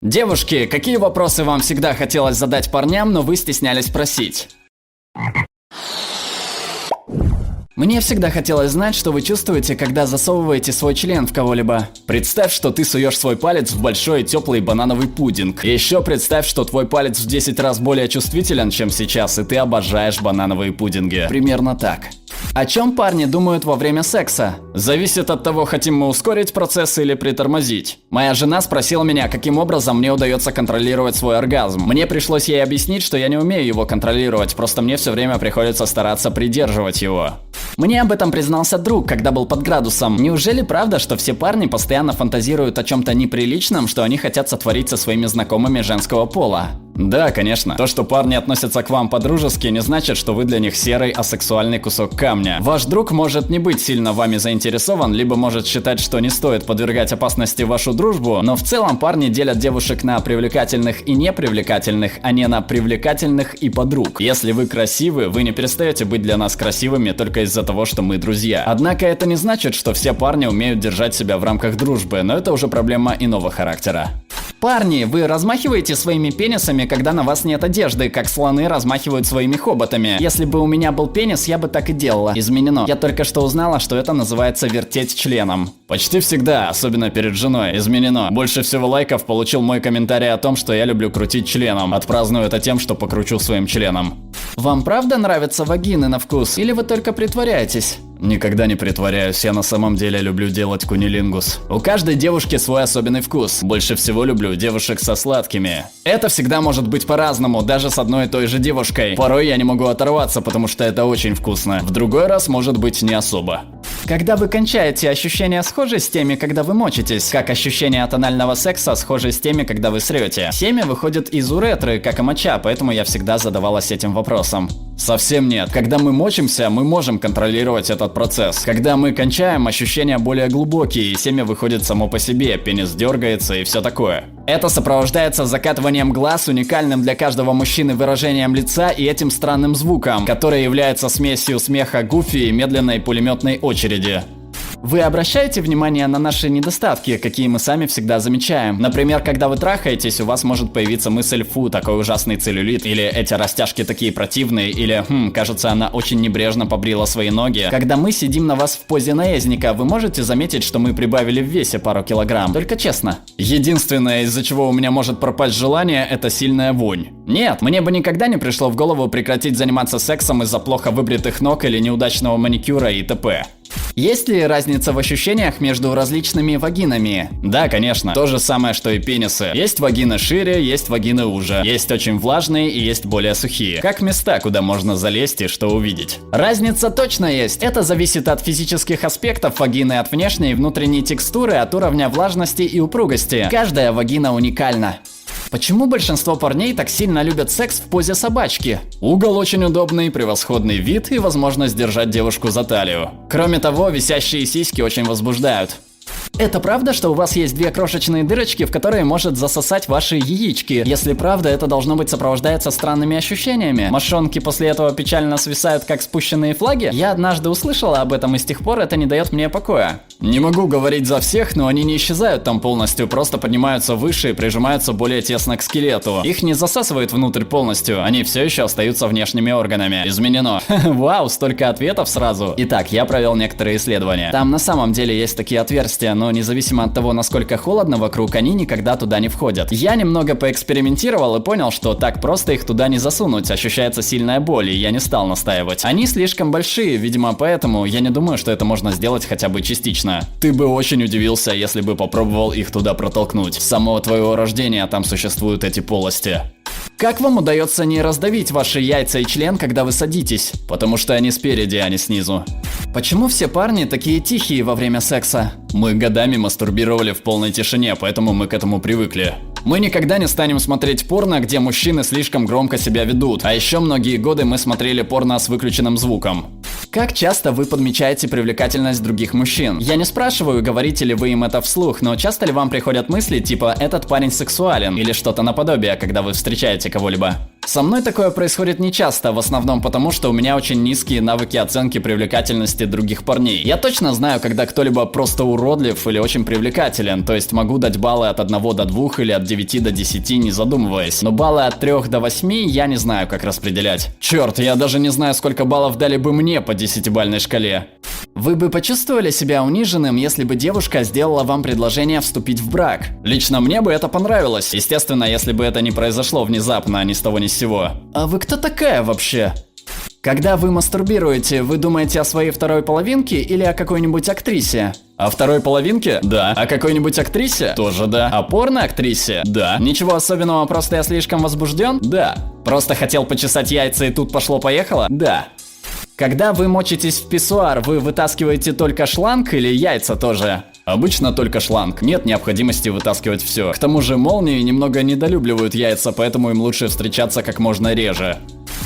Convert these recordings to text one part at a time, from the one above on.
Девушки, какие вопросы вам всегда хотелось задать парням, но вы стеснялись спросить? Мне всегда хотелось знать, что вы чувствуете, когда засовываете свой член в кого-либо. Представь, что ты суешь свой палец в большой теплый банановый пудинг. И еще представь, что твой палец в 10 раз более чувствителен, чем сейчас, и ты обожаешь банановые пудинги. Примерно так. О чем парни думают во время секса? Зависит от того, хотим мы ускорить процесс или притормозить. Моя жена спросила меня, каким образом мне удается контролировать свой оргазм. Мне пришлось ей объяснить, что я не умею его контролировать, просто мне все время приходится стараться придерживать его. Мне об этом признался друг, когда был под градусом. Неужели правда, что все парни постоянно фантазируют о чем-то неприличном, что они хотят сотворить со своими знакомыми женского пола? Да, конечно. То, что парни относятся к вам по-дружески, не значит, что вы для них серый асексуальный кусок камня. Ваш друг может не быть сильно вами заинтересован, либо может считать, что не стоит подвергать опасности вашу дружбу, но в целом парни делят девушек на привлекательных и непривлекательных, а не на привлекательных и подруг. Если вы красивы, вы не перестаете быть для нас красивыми только из-за того, что мы друзья. Однако это не значит, что все парни умеют держать себя в рамках дружбы, но это уже проблема иного характера. Парни, вы размахиваете своими пенисами, когда на вас нет одежды, как слоны размахивают своими хоботами. Если бы у меня был пенис, я бы так и делала. Изменено. Я только что узнала, что это называется вертеть членом. Почти всегда, особенно перед женой. Изменено. Больше всего лайков получил мой комментарий о том, что я люблю крутить членом. Отпраздную это тем, что покручу своим членом. Вам правда нравятся вагины на вкус? Или вы только притворяетесь? Никогда не притворяюсь, я на самом деле люблю делать кунилингус. У каждой девушки свой особенный вкус. Больше всего люблю девушек со сладкими. Это всегда может быть по-разному, даже с одной и той же девушкой. Порой я не могу оторваться, потому что это очень вкусно. В другой раз может быть не особо. Когда вы кончаете, ощущения схожи с теми, когда вы мочитесь? Как ощущения от анального секса схожи с теми, когда вы срете? Семя выходит из уретры, как и моча, поэтому я всегда задавалась этим вопросом. Совсем нет. Когда мы мочимся, мы можем контролировать этот процесс. Когда мы кончаем, ощущения более глубокие, и семя выходит само по себе, пенис дергается и все такое. Это сопровождается закатыванием глаз, уникальным для каждого мужчины выражением лица и этим странным звуком, который является смесью смеха Гуфи и медленной пулеметной очереди. Вы обращаете внимание на наши недостатки, какие мы сами всегда замечаем? Например, когда вы трахаетесь, у вас может появиться мысль: фу, такой ужасный целлюлит, или эти растяжки такие противные, или кажется, она очень небрежно побрила свои ноги. Когда мы сидим на вас в позе наездника, вы можете заметить, что мы прибавили в весе пару килограмм. Только честно. Единственное, из-за чего у меня может пропасть желание, это сильная вонь. Нет, мне бы никогда не пришло в голову прекратить заниматься сексом из-за плохо выбритых ног или неудачного маникюра и т.п. Есть ли разница в ощущениях между различными вагинами? Да, конечно. То же самое, что и пенисы. Есть вагины шире, есть вагины уже. Есть очень влажные и есть более сухие. Как места, куда можно залезть и что увидеть. Разница точно есть. Это зависит от физических аспектов вагины, от внешней и внутренней текстуры, от уровня влажности и упругости. Каждая вагина уникальна. Почему большинство парней так сильно любят секс в позе собачки? Угол очень удобный, превосходный вид и возможность держать девушку за талию. Кроме того, висящие сиськи очень возбуждают. Это правда, что у вас есть две крошечные дырочки, в которые может засосать ваши яички? Если правда, это должно быть сопровождается странными ощущениями. Мошонки после этого печально свисают, как спущенные флаги? Я однажды услышала об этом, и с тех пор это не дает мне покоя. Не могу говорить за всех, но они не исчезают там полностью, просто поднимаются выше и прижимаются более тесно к скелету. Их не засасывают внутрь полностью, они все еще остаются внешними органами. Изменено. Вау, столько ответов сразу. Итак, я провел некоторые исследования. Там на самом деле есть такие отверстия, но независимо от того, насколько холодно вокруг, они никогда туда не входят. Я немного поэкспериментировал и понял, что так просто их туда не засунуть, ощущается сильная боль, и я не стал настаивать. Они слишком большие, видимо, поэтому я не думаю, что это можно сделать хотя бы частично. Ты бы очень удивился, если бы попробовал их туда протолкнуть. С самого твоего рождения там существуют эти полости. Как вам удается не раздавить ваши яйца и член, когда вы садитесь? Потому что они спереди, а не снизу. Почему все парни такие тихие во время секса? Мы годами мастурбировали в полной тишине, поэтому мы к этому привыкли. Мы никогда не станем смотреть порно, где мужчины слишком громко себя ведут. А еще многие годы мы смотрели порно с выключенным звуком. Как часто вы подмечаете привлекательность других мужчин? Я не спрашиваю, говорите ли вы им это вслух, но часто ли вам приходят мысли типа «этот парень сексуален» или что-то наподобие, когда вы встречаете кого-либо? Со мной такое происходит нечасто, в основном потому, что у меня очень низкие навыки оценки привлекательности других парней. Я точно знаю, когда кто-либо просто уродлив или очень привлекателен, то есть могу дать баллы от 1 до 2 или от 9 до 10, не задумываясь. Но баллы от 3 до 8 я не знаю, как распределять. Черт, я даже не знаю, сколько баллов дали бы мне по 10-бальной шкале. Вы бы почувствовали себя униженным, если бы девушка сделала вам предложение вступить в брак? Лично мне бы это понравилось. Естественно, если бы это не произошло внезапно, ни с того ни с сего. А вы кто такая вообще? Когда вы мастурбируете, вы думаете о своей второй половинке или о какой-нибудь актрисе? О второй половинке? Да. О какой-нибудь актрисе? Тоже да. О порно-актрисе? Да. Ничего особенного, просто я слишком возбужден? Да. Просто хотел почесать яйца и тут пошло-поехало? Да. Когда вы мочитесь в писсуар, вы вытаскиваете только шланг или яйца тоже? Обычно только шланг, нет необходимости вытаскивать все. К тому же молнии немного недолюбливают яйца, поэтому им лучше встречаться как можно реже.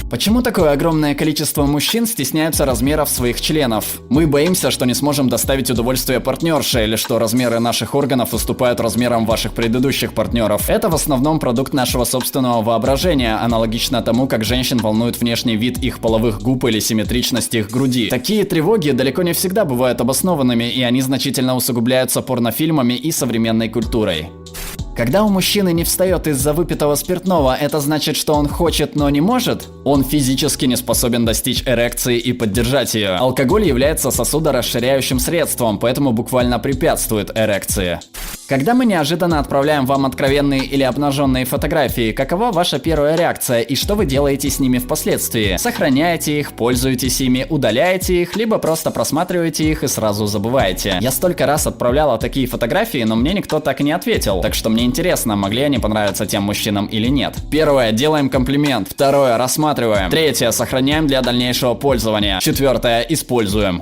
Почему такое огромное количество мужчин стесняются размеров своих членов? Мы боимся, что не сможем доставить удовольствие партнерше, или что размеры наших органов уступают размерам ваших предыдущих партнеров. Это в основном продукт нашего собственного воображения, аналогично тому, как женщин волнует внешний вид их половых губ или симметричность их груди. Такие тревоги далеко не всегда бывают обоснованными, и они значительно усугубляются порнофильмами и современной культурой. Когда у мужчины не встает из-за выпитого спиртного, это значит, что он хочет, но не может? Он физически не способен достичь эрекции и поддержать ее. Алкоголь является сосудорасширяющим средством, поэтому буквально препятствует эрекции. Когда мы неожиданно отправляем вам откровенные или обнаженные фотографии, какова ваша первая реакция и что вы делаете с ними впоследствии? Сохраняете их, пользуетесь ими, удаляете их, либо просто просматриваете их и сразу забываете? Я столько раз отправляла такие фотографии, но мне никто так и не ответил, так что мне интересно, могли они понравиться тем мужчинам или нет. Первое, делаем комплимент. Второе, рассматриваем. Третье, сохраняем для дальнейшего пользования. Четвертое, используем.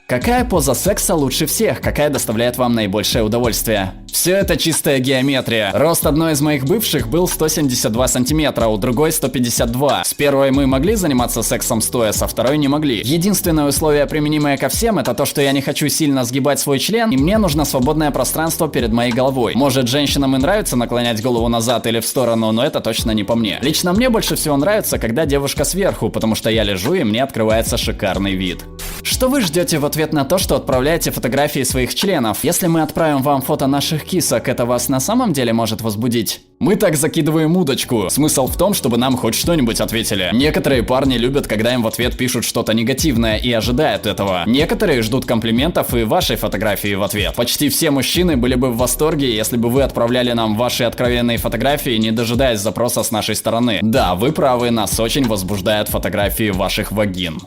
Какая поза секса лучше всех? Какая доставляет вам наибольшее удовольствие? Все это чистая геометрия. Рост одной из моих бывших был 172 сантиметра, у другой 152. С первой мы могли заниматься сексом стоя, со второй не могли. Единственное условие, применимое ко всем, это то, что я не хочу сильно сгибать свой член, и мне нужно свободное пространство перед моей головой. Может, женщинам и нравится наклонять голову назад или в сторону, но это точно не по мне. Лично мне больше всего нравится, когда девушка сверху, потому что я лежу и мне открывается шикарный вид. Что вы ждете в ответ на то, что отправляете фотографии своих членов? Если мы отправим вам фото наших кисок, это вас на самом деле может возбудить? Мы так закидываем удочку. Смысл в том, чтобы нам хоть что-нибудь ответили. Некоторые парни любят, когда им в ответ пишут что-то негативное и ожидают этого. Некоторые ждут комплиментов и вашей фотографии в ответ. Почти все мужчины были бы в восторге, если бы вы отправляли нам ваши откровенные фотографии, не дожидаясь запроса с нашей стороны. Да, вы правы, нас очень возбуждают фотографии ваших вагин.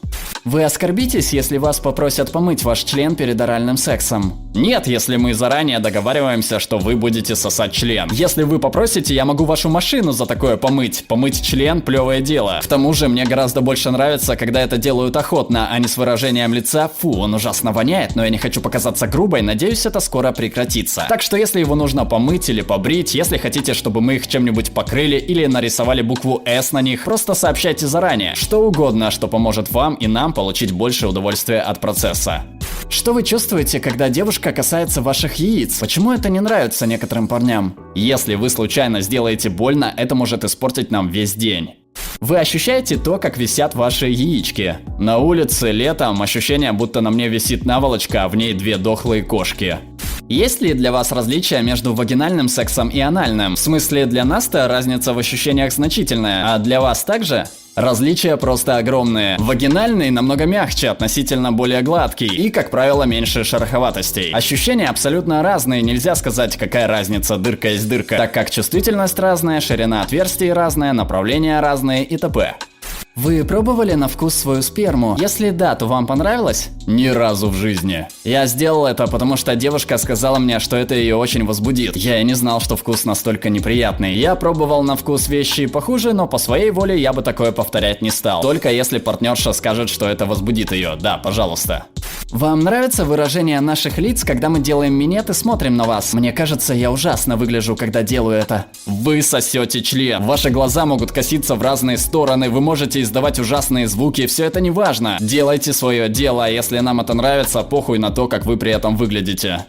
Вы оскорбитесь, если вас попросят помыть ваш член перед оральным сексом? Нет, если мы заранее договариваемся, что вы будете сосать член. Если вы попросите, я могу вашу машину за такое помыть. Помыть член – плевое дело. К тому же, мне гораздо больше нравится, когда это делают охотно, а не с выражением лица «фу, он ужасно воняет, но я не хочу показаться грубой, надеюсь, это скоро прекратится». Так что если его нужно помыть или побрить, если хотите, чтобы мы их чем-нибудь покрыли или нарисовали букву «С» на них, просто сообщайте заранее. Что угодно, что поможет вам и нам получить больше удовольствия от процесса. Что вы чувствуете, когда девушка касается ваших яиц? Почему это не нравится некоторым парням? Если вы случайно сделаете больно, это может испортить нам весь день. Вы ощущаете то, как висят ваши яички? На улице, летом, ощущение, будто на мне висит наволочка, а в ней 2 дохлые кошки. Есть ли для вас различия между вагинальным сексом и анальным? В смысле, для нас-то разница в ощущениях значительная, а для вас также? Различия просто огромные. Вагинальный намного мягче, относительно более гладкий и, как правило, меньше шероховатостей. Ощущения абсолютно разные, нельзя сказать, какая разница, дырка есть дырка, так как чувствительность разная, ширина отверстий разная, направления разные и т.п. Вы пробовали на вкус свою сперму? Если да, то вам понравилось? Ни разу в жизни. Я сделал это, потому что девушка сказала мне, что это ее очень возбудит. Я и не знал, что вкус настолько неприятный. Я пробовал на вкус вещи похуже, но по своей воле я бы такое повторять не стал. Только если партнерша скажет, что это возбудит ее. Да, пожалуйста. Вам нравится выражение наших лиц, когда мы делаем минет и смотрим на вас? Мне кажется, я ужасно выгляжу, когда делаю это. Вы сосете член. Ваши глаза могут коситься в разные стороны, вы можете издавать ужасные звуки, все это не важно. Делайте свое дело, а если нам это нравится, похуй на то, как вы при этом выглядите.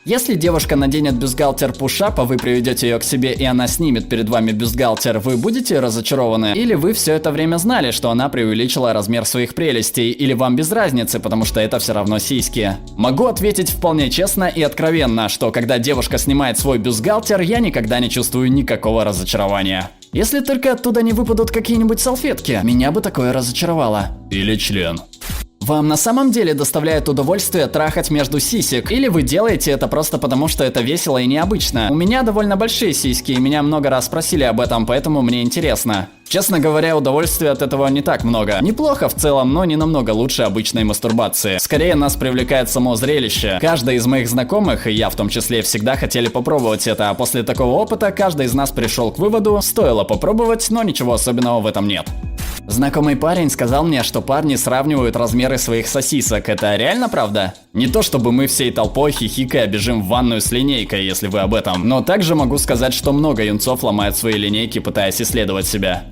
Если девушка наденет бюстгальтер пушап, а вы приведете ее к себе и она снимет перед вами бюстгальтер, вы будете разочарованы? Или вы все это время знали, что она преувеличила размер своих прелестей? Или вам без разницы, потому что это все равно сиськи? Могу ответить вполне честно и откровенно, что когда девушка снимает свой бюстгальтер, я никогда не чувствую никакого разочарования. Если только оттуда не выпадут какие-нибудь салфетки, меня бы такое разочаровало. Или член. Вам на самом деле доставляет удовольствие трахать между сисек, или вы делаете это просто потому, что это весело и необычно? У меня довольно большие сиськи, и меня много раз спросили об этом, поэтому мне интересно. Честно говоря, удовольствия от этого не так много. Неплохо в целом, но не намного лучше обычной мастурбации. Скорее нас привлекает само зрелище. Каждый из моих знакомых, и я в том числе, всегда хотели попробовать это, а после такого опыта каждый из нас пришел к выводу, стоило попробовать, но ничего особенного в этом нет. Знакомый парень сказал мне, что парни сравнивают размеры своих сосисок. Это реально правда? Не то чтобы мы всей толпой хихикая бежим в ванную с линейкой, если вы об этом. Но также могу сказать, что много юнцов ломают свои линейки, пытаясь исследовать себя.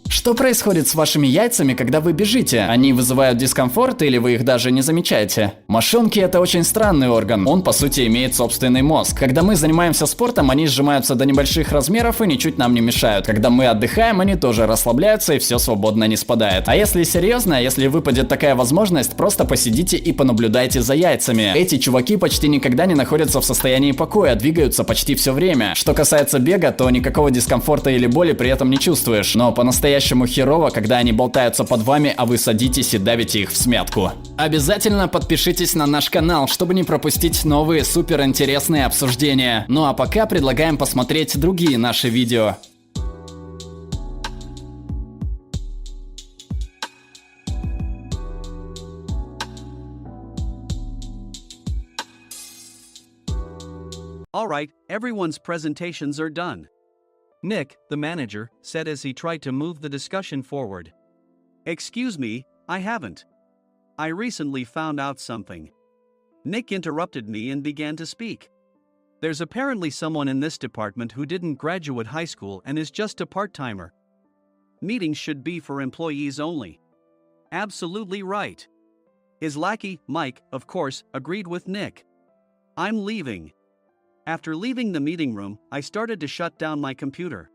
Что происходит с вашими яйцами, когда вы бежите? Они вызывают дискомфорт или вы их даже не замечаете? Мошонки — это очень странный орган. Он, по сути, имеет собственный мозг. Когда мы занимаемся спортом, они сжимаются до небольших размеров и ничуть нам не мешают. Когда мы отдыхаем, они тоже расслабляются и все свободно не спадает. А если серьезно, если выпадет такая возможность, просто посидите и понаблюдайте за яйцами. Эти чуваки почти никогда не находятся в состоянии покоя, двигаются почти все время. Что касается бега, то никакого дискомфорта или боли при этом не чувствуешь. Но по-настоящему херово, когда они болтаются под вами, а вы садитесь и давите их в смятку. Обязательно подпишитесь на наш канал, чтобы не пропустить новые суперинтересные обсуждения. Ну а пока предлагаем посмотреть другие наши видео. Alright, everyone's presentations are done. Nick, the manager, said as he tried to move the discussion forward. Excuse me, I haven't. I recently found out something. Nick interrupted me and began to speak. There's apparently someone in this department who didn't graduate high school and is just a part-timer. Meetings should be for employees only. Absolutely right. His lackey, Mike, of course, agreed with Nick. I'm leaving. After leaving the meeting room, I started to shut down my computer.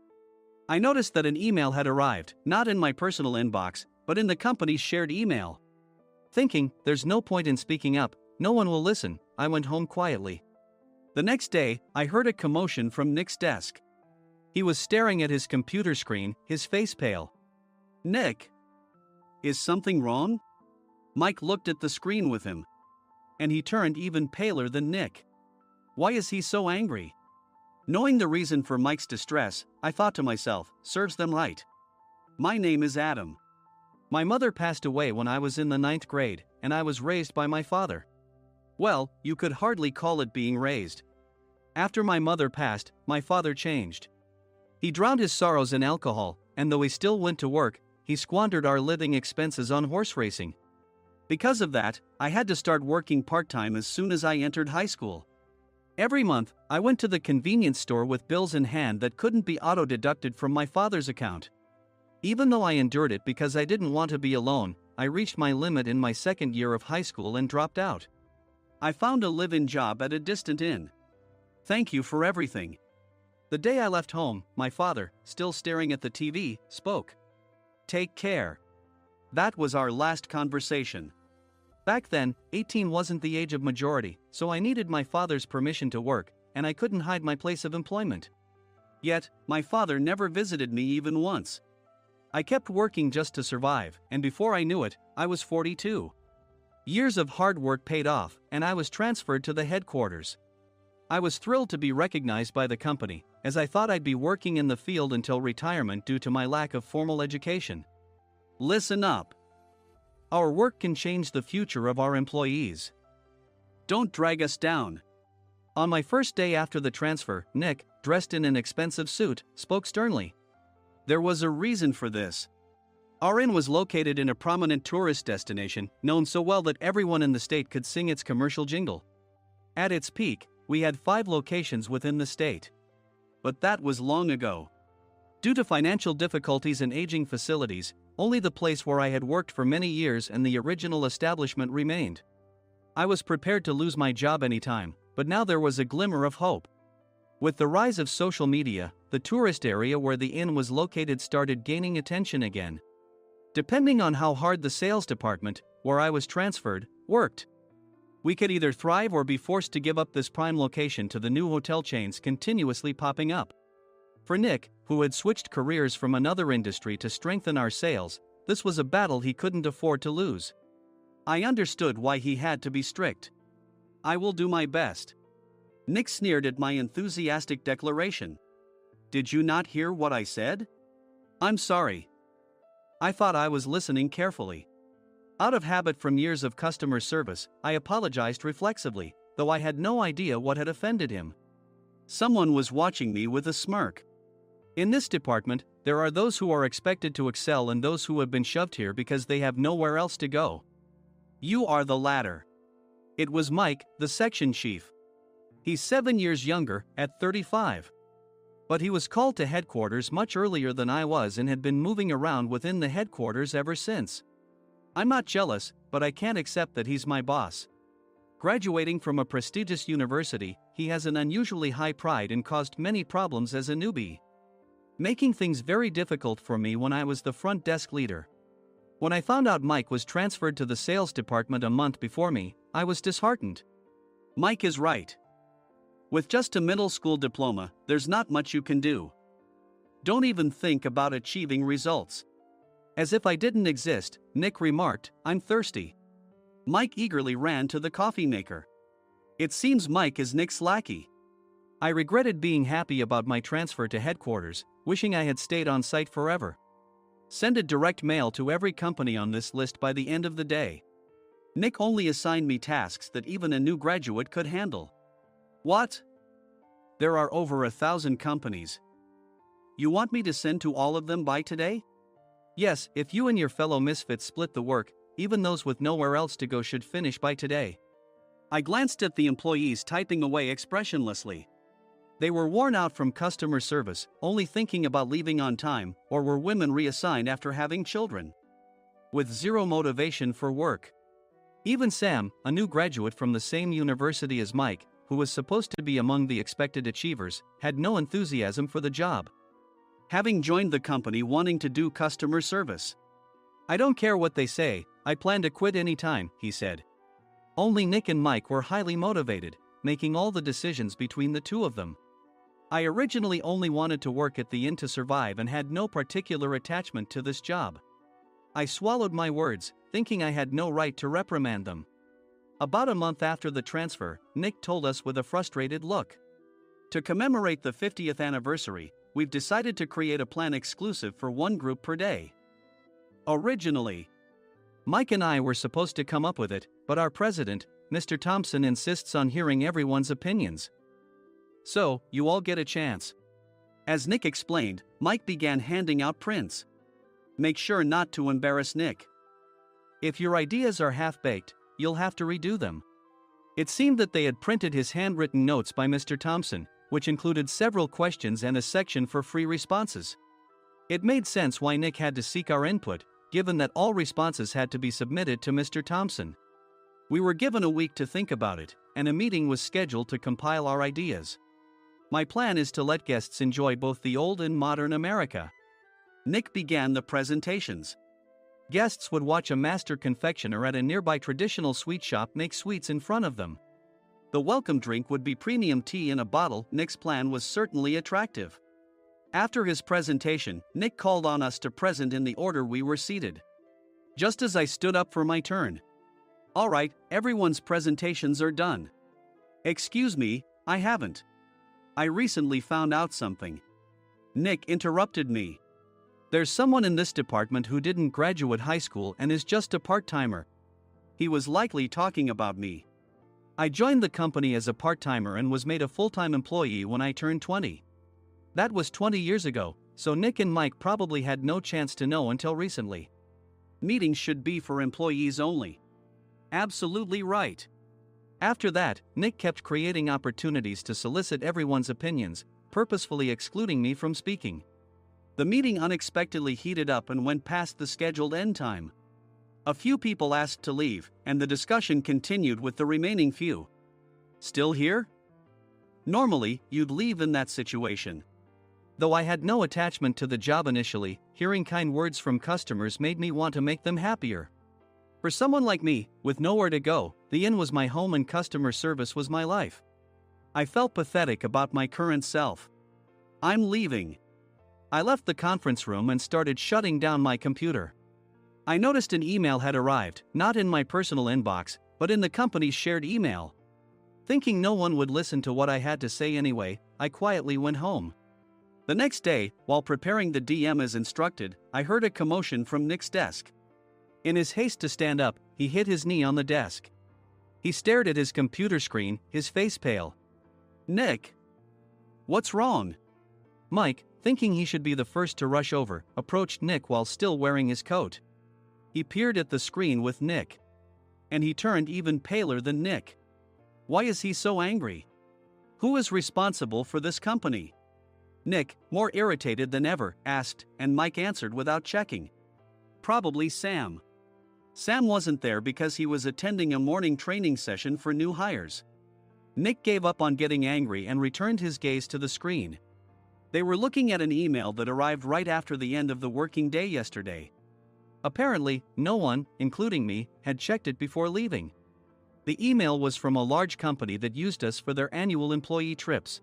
I noticed that an email had arrived, not in my personal inbox, but in the company's shared email. Thinking, there's no point in speaking up, no one will listen, I went home quietly. The next day, I heard a commotion from Nick's desk. He was staring at his computer screen, his face pale. Nick? Is something wrong? Mike looked at the screen with him. And he turned even paler than Nick. Why is he so angry? Knowing the reason for Mike's distress, I thought to myself, serves them right. My name is Adam. My mother passed away when I was in the 9th grade, and I was raised by my father. Well, you could hardly call it being raised. After my mother passed, my father changed. He drowned his sorrows in alcohol, and though he still went to work, he squandered our living expenses on horse racing. Because of that, I had to start working part-time as soon as I entered high school. Every month, I went to the convenience store with bills in hand that couldn't be auto-deducted from my father's account. Even though I endured it because I didn't want to be alone, I reached my limit in my second year of high school and dropped out. I found a live-in job at a distant inn. Thank you for everything. The day I left home, my father, still staring at the TV, spoke. Take care. That was our last conversation. Back then, 18 wasn't the age of majority, so I needed my father's permission to work, and I couldn't hide my place of employment. Yet, my father never visited me even once. I kept working just to survive, and before I knew it, I was 42. Years of hard work paid off, and I was transferred to the headquarters. I was thrilled to be recognized by the company, as I thought I'd be working in the field until retirement due to my lack of formal education. Listen up. Our work can change the future of our employees. Don't drag us down. On my first day after the transfer, Nick, dressed in an expensive suit, spoke sternly. There was a reason for this. Our inn was located in a prominent tourist destination, known so well that everyone in the state could sing its commercial jingle. At its peak, we had 5 locations within the state. But that was long ago. Due to financial difficulties and aging facilities, only the place where I had worked for many years and the original establishment remained. I was prepared to lose my job anytime, but now there was a glimmer of hope. With the rise of social media, the tourist area where the inn was located started gaining attention again. Depending on how hard the sales department, where I was transferred, worked, we could either thrive or be forced to give up this prime location to the new hotel chains continuously popping up. For Nick, who had switched careers from another industry to strengthen our sales, this was a battle he couldn't afford to lose. I understood why he had to be strict. "I will do my best." Nick sneered at my enthusiastic declaration. "Did you not hear what I said?" "I'm sorry." I thought I was listening carefully. Out of habit from years of customer service, I apologized reflexively, though I had no idea what had offended him. Someone was watching me with a smirk. In this department, there are those who are expected to excel and those who have been shoved here because they have nowhere else to go. You are the latter. It was Mike, the section chief. He's 7 years younger, at 35. But he was called to headquarters much earlier than I was and had been moving around within the headquarters ever since. I'm not jealous, but I can't accept that he's my boss. Graduating from a prestigious university, he has an unusually high pride and caused many problems as a newbie, making things very difficult for me when I was the front desk leader. When I found out Mike was transferred to the sales department a month before me, I was disheartened. Mike is right. With just a middle school diploma, there's not much you can do. Don't even think about achieving results. As if I didn't exist, Nick remarked, "I'm thirsty." Mike eagerly ran to the coffee maker. It seems Mike is Nick's lackey. I regretted being happy about my transfer to headquarters, wishing I had stayed on site forever. Send a direct mail to every company on this list by the end of the day. Nick only assigned me tasks that even a new graduate could handle. What? There are over 1,000 companies. You want me to send to all of them by today? Yes, if you and your fellow misfits split the work, even those with nowhere else to go should finish by today. I glanced at the employees typing away expressionlessly. They were worn out from customer service, only thinking about leaving on time, or were women reassigned after having children, with zero motivation for work. Even Sam, a new graduate from the same university as Mike, who was supposed to be among the expected achievers, had no enthusiasm for the job, having joined the company wanting to do customer service. "I don't care what they say, I plan to quit any time," he said. Only Nick and Mike were highly motivated, making all the decisions between the two of them. I originally only wanted to work at the inn to survive and had no particular attachment to this job. I swallowed my words, thinking I had no right to reprimand them. About a month after the transfer, Nick told us with a frustrated look, "To commemorate the 50th anniversary, we've decided to create a plan exclusive for one group per day." Originally, Mike and I were supposed to come up with it, but our president, Mr. Thompson, insists on hearing everyone's opinions. "So, you all get a chance." As Nick explained, Mike began handing out prints. "Make sure not to embarrass Nick. If your ideas are half-baked, you'll have to redo them." It seemed that they had printed his handwritten notes by Mr. Thompson, which included several questions and a section for free responses. It made sense why Nick had to seek our input, given that all responses had to be submitted to Mr. Thompson. We were given a week to think about it, and a meeting was scheduled to compile our ideas. My plan is to let guests enjoy both the old and modern America. Nick began the presentations. Guests would watch a master confectioner at a nearby traditional sweet shop make sweets in front of them. The welcome drink would be premium tea in a bottle. Nick's plan was certainly attractive. After his presentation, Nick called on us to present in the order we were seated. Just as I stood up for my turn. "All right, everyone's presentations are done." "Excuse me, I haven't. I recently found out something." Nick interrupted me. "There's someone in this department who didn't graduate high school and is just a part-timer." He was likely talking about me. I joined the company as a part-timer and was made a full-time employee when I turned 20. That was 20 years ago, so Nick and Mike probably had no chance to know until recently. Meetings should be for employees only. Absolutely right. After that, Nick kept creating opportunities to solicit everyone's opinions, purposefully excluding me from speaking. The meeting unexpectedly heated up and went past the scheduled end time. A few people asked to leave, and the discussion continued with the remaining few. "Still here?" Normally, you'd leave in that situation. Though I had no attachment to the job initially, hearing kind words from customers made me want to make them happier. For someone like me, with nowhere to go, the inn was my home and customer service was my life. I felt pathetic about my current self. I'm leaving. I left the conference room and started shutting down my computer. I noticed an email had arrived, not in my personal inbox, but in the company's shared email. Thinking no one would listen to what I had to say anyway, I quietly went home. The next day, while preparing the DM as instructed, I heard a commotion from Nick's desk. In his haste to stand up, he hit his knee on the desk. He stared at his computer screen, his face pale. "Nick? What's wrong?" Mike, thinking he should be the first to rush over, approached Nick while still wearing his coat. He peered at the screen with Nick. And he turned even paler than Nick. Why is he so angry? Who is responsible for this company? Nick, more irritated than ever, asked, and Mike answered without checking. Probably Sam. Sam wasn't there because he was attending a morning training session for new hires. Nick gave up on getting angry and returned his gaze to the screen. They were looking at an email that arrived right after the end of the working day yesterday. Apparently, no one, including me, had checked it before leaving. The email was from a large company that used us for their annual employee trips.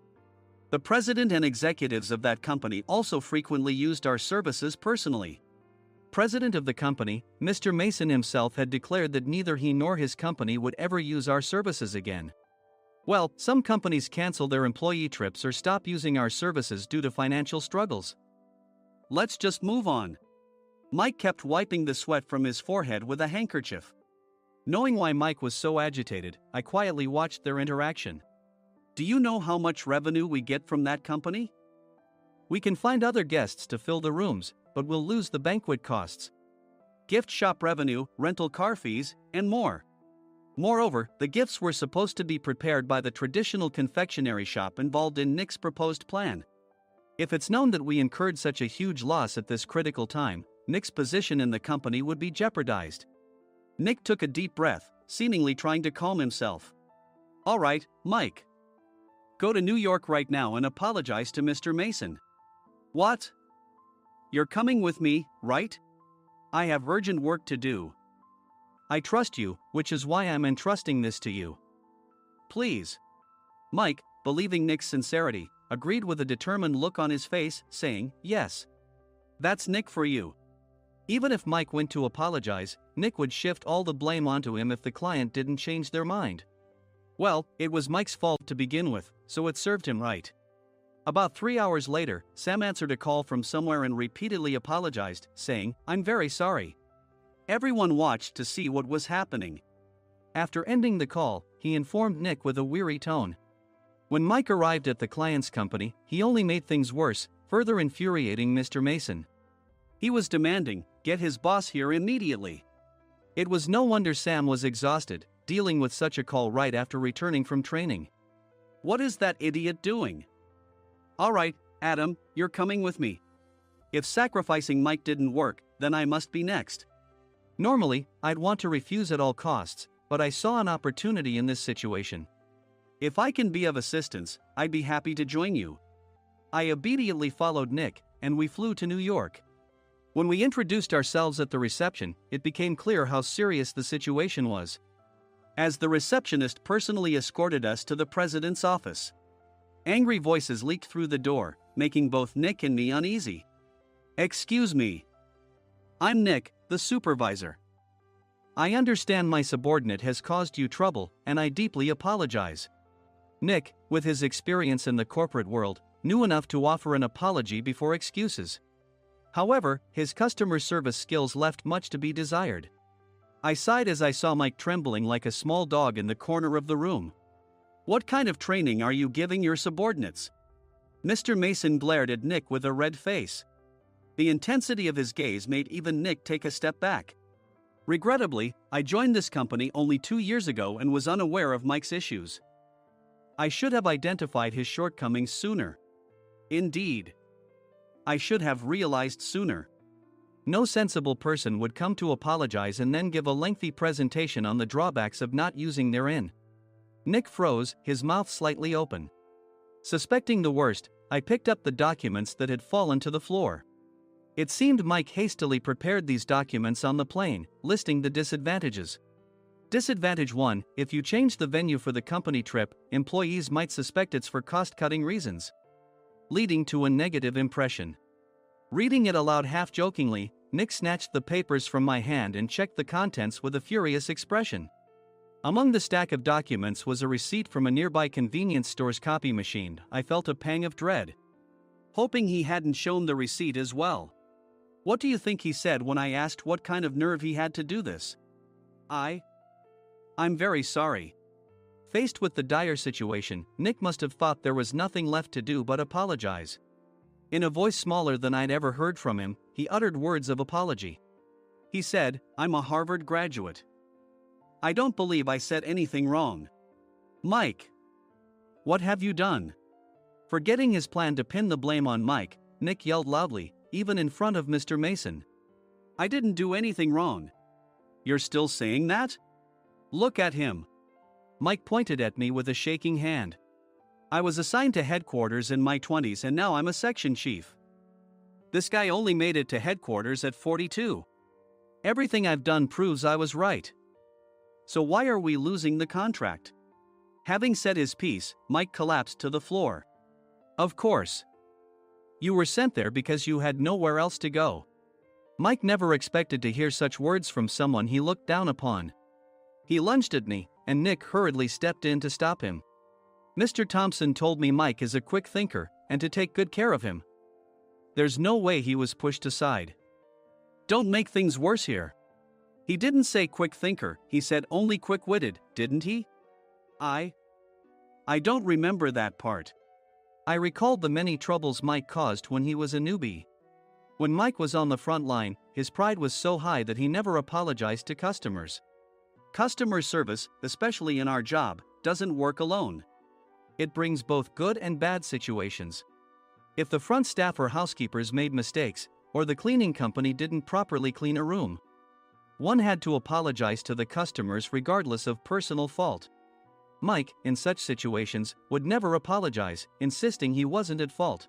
The president and executives of that company also frequently used our services personally. President of the company, Mr. Mason himself, had declared that neither he nor his company would ever use our services again. Well, some companies cancel their employee trips or stop using our services due to financial struggles. Let's just move on. Mike kept wiping the sweat from his forehead with a handkerchief. Knowing why Mike was so agitated, I quietly watched their interaction. Do you know how much revenue we get from that company? We can find other guests to fill the rooms, but we'll lose the banquet costs, gift shop revenue, rental car fees, and more. Moreover, the gifts were supposed to be prepared by the traditional confectionery shop involved in Nick's proposed plan. If it's known that we incurred such a huge loss at this critical time, Nick's position in the company would be jeopardized. Nick took a deep breath, seemingly trying to calm himself. All right, Mike. Go to New York right now and apologize to Mr. Mason. What? You're coming with me, right? I have urgent work to do. I trust you, which is why I'm entrusting this to you. Please. Mike, believing Nick's sincerity, agreed with a determined look on his face, saying, yes. That's Nick for you. Even if Mike went to apologize, Nick would shift all the blame onto him if the client didn't change their mind. Well, it was Mike's fault to begin with, so it served him right. About 3 hours later, Sam answered a call from somewhere and repeatedly apologized, saying, I'm very sorry. Everyone watched to see what was happening. After ending the call, he informed Nick with a weary tone. When Mike arrived at the client's company, he only made things worse, further infuriating Mr. Mason. He was demanding, get his boss here immediately. It was no wonder Sam was exhausted, dealing with such a call right after returning from training. What is that idiot doing? All right, Adam, you're coming with me. If sacrificing Mike didn't work, then I must be next. Normally, I'd want to refuse at all costs, but I saw an opportunity in this situation. If I can be of assistance, I'd be happy to join you. I obediently followed Nick, and we flew to New York. When we introduced ourselves at the reception, it became clear how serious the situation was, as the receptionist personally escorted us to the president's office. Angry voices leaked through the door, making both Nick and me uneasy. Excuse me. I'm Nick, the supervisor. I understand my subordinate has caused you trouble, and I deeply apologize. Nick, with his experience in the corporate world, knew enough to offer an apology before excuses. However, his customer service skills left much to be desired. I sighed as I saw Mike trembling like a small dog in the corner of the room. What kind of training are you giving your subordinates? Mr. Mason glared at Nick with a red face. The intensity of his gaze made even Nick take a step back. Regrettably, I joined this company only 2 years ago and was unaware of Mike's issues. I should have identified his shortcomings sooner. Indeed. I should have realized sooner. No sensible person would come to apologize and then give a lengthy presentation on the drawbacks of not using their inn. Nick froze, his mouth slightly open. Suspecting the worst, I picked up the documents that had fallen to the floor. It seemed Mike hastily prepared these documents on the plane, listing the disadvantages. Disadvantage 1: if you change the venue for the company trip, employees might suspect it's for cost-cutting reasons, leading to a negative impression. Reading it aloud half-jokingly, Nick snatched the papers from my hand and checked the contents with a furious expression. Among the stack of documents was a receipt from a nearby convenience store's copy machine. I felt a pang of dread, hoping he hadn't shown the receipt as well. What do you think he said when I asked what kind of nerve he had to do this? I'm very sorry. Faced with the dire situation, Nick must have thought there was nothing left to do but apologize. In a voice smaller than I'd ever heard from him, he uttered words of apology. He said, "I'm a Harvard graduate. I don't believe I said anything wrong." Mike, what have you done? Forgetting his plan to pin the blame on Mike, Nick yelled loudly, even in front of Mr. Mason. "I didn't do anything wrong." "You're still saying that? Look at him." Mike pointed at me with a shaking hand. "I was assigned to headquarters in my 20s and now I'm a section chief. This guy only made it to headquarters at 42. Everything I've done proves I was right. So why are we losing the contract?" Having said his piece, Mike collapsed to the floor. "Of course. You were sent there because you had nowhere else to go." Mike never expected to hear such words from someone he looked down upon. He lunged at me, and Nick hurriedly stepped in to stop him. "Mr. Thompson told me Mike is a quick thinker, and to take good care of him." There's no way he was pushed aside. "Don't make things worse here. He didn't say quick thinker, he said only quick-witted, didn't he?" I don't remember that part." I recalled the many troubles Mike caused when he was a newbie. When Mike was on the front line, his pride was so high that he never apologized to customers. Customer service, especially in our job, doesn't work alone. It brings both good and bad situations. If the front staff or housekeepers made mistakes, or the cleaning company didn't properly clean a room, one had to apologize to the customers regardless of personal fault. Mike, in such situations, would never apologize, insisting he wasn't at fault.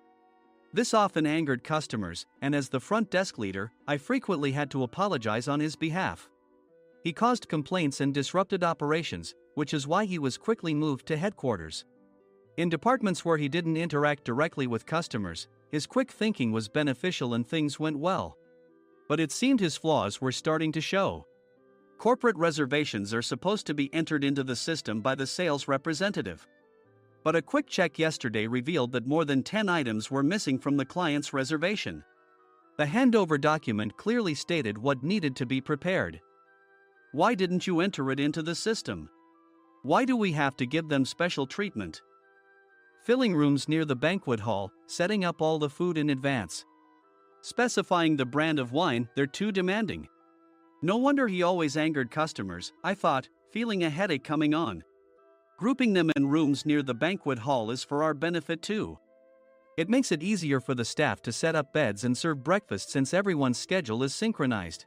This often angered customers, and as the front desk leader, I frequently had to apologize on his behalf. He caused complaints and disrupted operations, which is why he was quickly moved to headquarters. In departments where he didn't interact directly with customers, his quick thinking was beneficial and things went well. But it seemed his flaws were starting to show. Corporate reservations are supposed to be entered into the system by the sales representative. But a quick check yesterday revealed that more than 10 items were missing from the client's reservation. The handover document clearly stated what needed to be prepared. Why didn't you enter it into the system? Why do we have to give them special treatment? Filling rooms near the banquet hall, setting up all the food in advance. Specifying the brand of wine, they're too demanding. No wonder he always angered customers, I thought, feeling a headache coming on. Grouping them in rooms near the banquet hall is for our benefit too. It makes it easier for the staff to set up beds and serve breakfast since everyone's schedule is synchronized.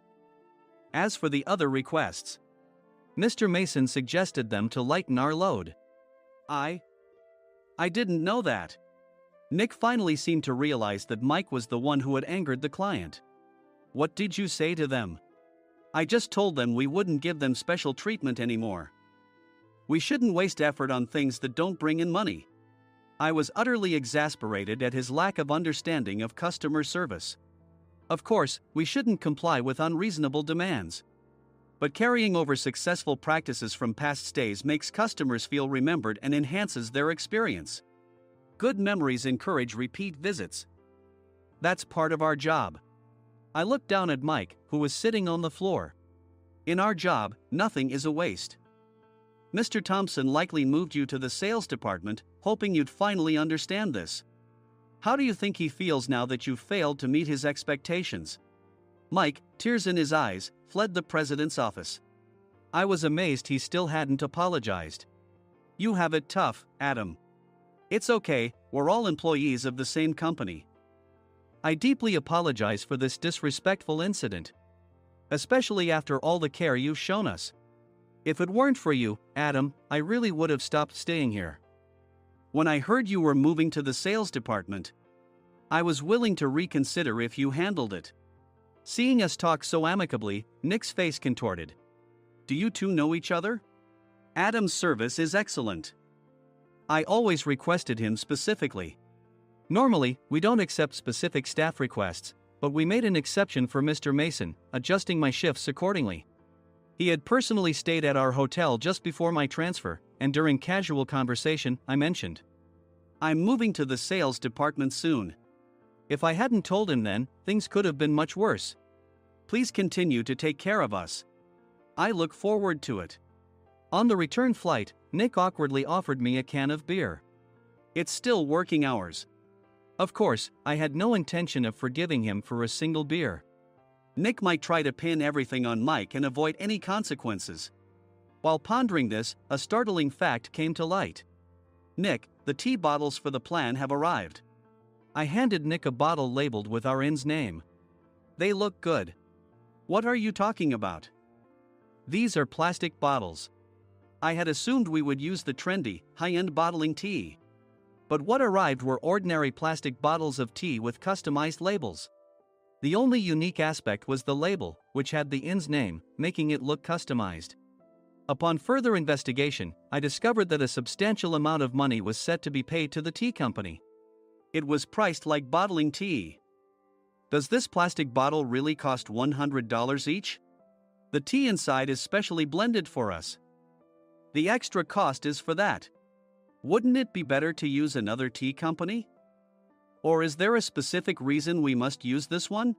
As for the other requests, Mr. Mason suggested them to lighten our load. I didn't know that. Nick finally seemed to realize that Mike was the one who had angered the client. What did you say to them? I just told them we wouldn't give them special treatment anymore. We shouldn't waste effort on things that don't bring in money. I was utterly exasperated at his lack of understanding of customer service. Of course, we shouldn't comply with unreasonable demands. But carrying over successful practices from past stays makes customers feel remembered and enhances their experience. Good memories encourage repeat visits. That's part of our job. I looked down at Mike, who was sitting on the floor. In our job, nothing is a waste. Mr. Thompson likely moved you to the sales department, hoping you'd finally understand this. How do you think he feels now that you failed to meet his expectations? Mike, tears in his eyes, fled the president's office. I was amazed he still hadn't apologized. You have it tough, Adam. It's okay, we're all employees of the same company. I deeply apologize for this disrespectful incident. Especially after all the care you've shown us. If it weren't for you, Adam, I really would have stopped staying here. When I heard you were moving to the sales department, I was willing to reconsider if you handled it. Seeing us talk so amicably, Nick's face contorted. Do you two know each other? Adam's service is excellent. I always requested him specifically. Normally, we don't accept specific staff requests, but we made an exception for Mr. Mason, adjusting my shifts accordingly. He had personally stayed at our hotel just before my transfer, and during casual conversation, I mentioned, I'm moving to the sales department soon. If I hadn't told him then, things could have been much worse. Please continue to take care of us. I look forward to it. On the return flight, Nick awkwardly offered me a can of beer. It's still working hours. Of course, I had no intention of forgiving him for a single beer. Nick might try to pin everything on Mike and avoid any consequences. While pondering this, a startling fact came to light. Nick, the tea bottles for the plan have arrived. I handed Nick a bottle labeled with our inn's name. They look good. What are you talking about? These are plastic bottles. I had assumed we would use the trendy, high-end bottling tea. But what arrived were ordinary plastic bottles of tea with customized labels. The only unique aspect was the label, which had the inn's name, making it look customized. Upon further investigation, I discovered that a substantial amount of money was set to be paid to the tea company. It was priced like bottling tea. Does this plastic bottle really cost $100 each? The tea inside is specially blended for us. The extra cost is for that. Wouldn't it be better to use another tea company? Or is there a specific reason we must use this one?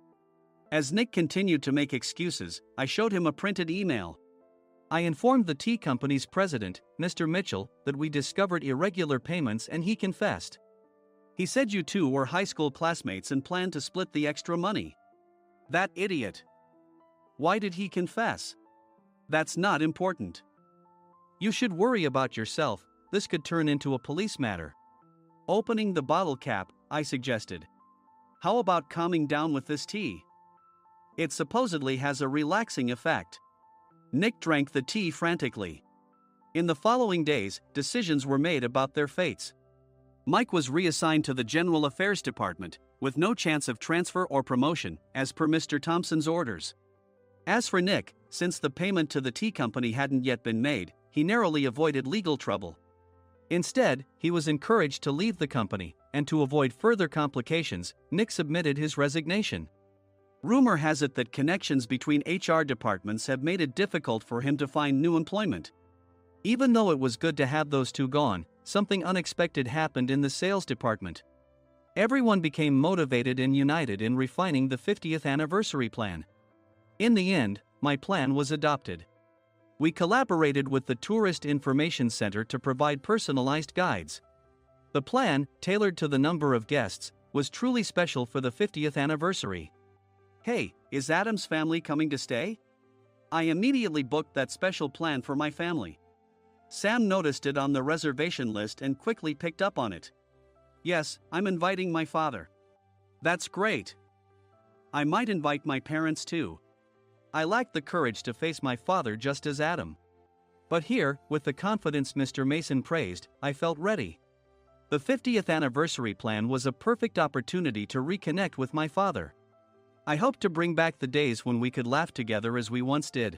As Nick continued to make excuses, I showed him a printed email. I informed the tea company's president, Mr. Mitchell, that we discovered irregular payments and he confessed. He said you two were high school classmates and planned to split the extra money. That idiot. Why did he confess? That's not important. You should worry about yourself, this could turn into a police matter. Opening the bottle cap, I suggested. How about calming down with this tea? It supposedly has a relaxing effect. Nick drank the tea frantically. In the following days, decisions were made about their fates. Mike was reassigned to the General Affairs Department, with no chance of transfer or promotion, as per Mr. Thompson's orders. As for Nick, since the payment to the tea company hadn't yet been made, he narrowly avoided legal trouble. Instead, he was encouraged to leave the company, and to avoid further complications, Nick submitted his resignation. Rumor has it that connections between HR departments have made it difficult for him to find new employment. Even though it was good to have those two gone, something unexpected happened in the sales department. Everyone became motivated and united in refining the 50th anniversary plan. In the end, my plan was adopted. We collaborated with the Tourist Information Center to provide personalized guides. The plan, tailored to the number of guests, was truly special for the 50th anniversary. Hey, is Adam's family coming to stay? I immediately booked that special plan for my family. Sam noticed it on the reservation list and quickly picked up on it. Yes, I'm inviting my father. That's great. I might invite my parents too. I lacked the courage to face my father just as Adam. But here, with the confidence Mr. Mason praised, I felt ready. The 50th anniversary plan was a perfect opportunity to reconnect with my father. I hoped to bring back the days when we could laugh together as we once did.